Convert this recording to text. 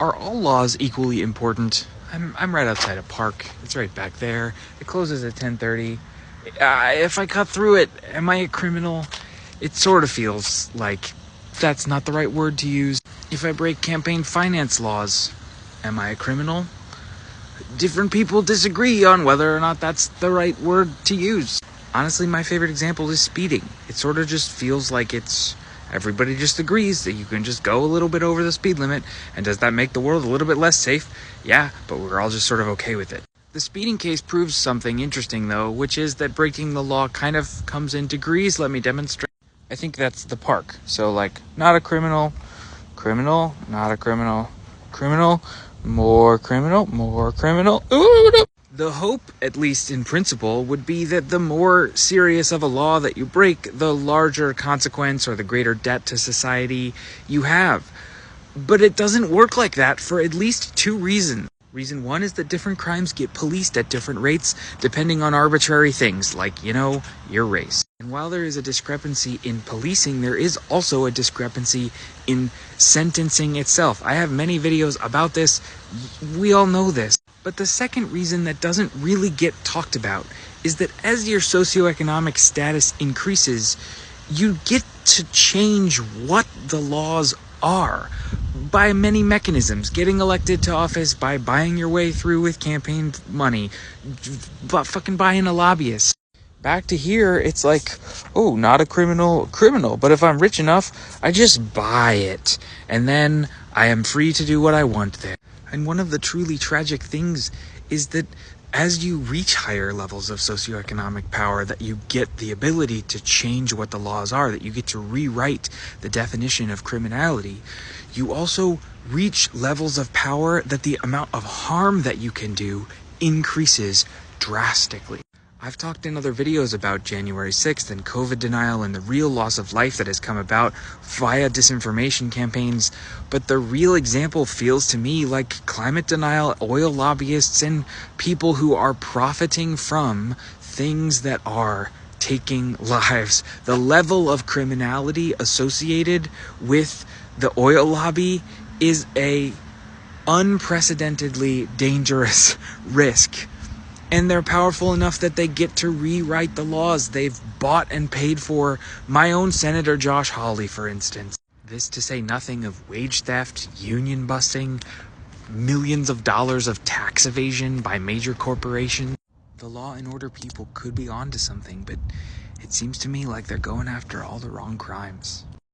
Are all laws equally important? I'm right outside a park. It's right back there. It closes at 10:30. If I cut through it, am I a criminal? It sort of feels like that's not the right word to use. If I break campaign finance laws, am I a criminal? Different people disagree on whether or not that's the right word to use. Honestly, my favorite example is speeding. It sort of just feels like everybody just agrees that you can just go a little bit over the speed limit, and does that make the world a little bit less safe? Yeah, but we're all just sort of okay with it. The speeding case proves something interesting, though, which is that breaking the law kind of comes in degrees. Let me demonstrate. I think that's the park. So, not a criminal, criminal, not a criminal, criminal, more criminal, more criminal. Ooh, no. The hope, at least in principle, would be that the more serious of a law that you break, the larger consequence or the greater debt to society you have. But it doesn't work like that for at least two reasons. Reason one is that different crimes get policed at different rates depending on arbitrary things like, your race. And while there is a discrepancy in policing, there is also a discrepancy in sentencing itself. I have many videos about this. We all know this. But the second reason that doesn't really get talked about is that as your socioeconomic status increases, you get to change what the laws are by many mechanisms. Getting elected to office, by buying your way through with campaign money, but fucking buying a lobbyist. Back to here, it's like, oh, not a criminal, but if I'm rich enough, I just buy it, and then I am free to do what I want there. And one of the truly tragic things is that as you reach higher levels of socioeconomic power, that you get the ability to change what the laws are, that you get to rewrite the definition of criminality. You also reach levels of power that the amount of harm that you can do increases drastically. I've talked in other videos about January 6th and COVID denial and the real loss of life that has come about via disinformation campaigns, but the real example feels to me like climate denial, oil lobbyists, and people who are profiting from things that are taking lives. The level of criminality associated with the oil lobby is a unprecedentedly dangerous risk. And they're powerful enough that they get to rewrite the laws they've bought and paid for. My own Senator Josh Hawley, for instance. This to say nothing of wage theft, union busting, millions of dollars of tax evasion by major corporations. The law and order people could be onto something, but it seems to me like they're going after all the wrong crimes.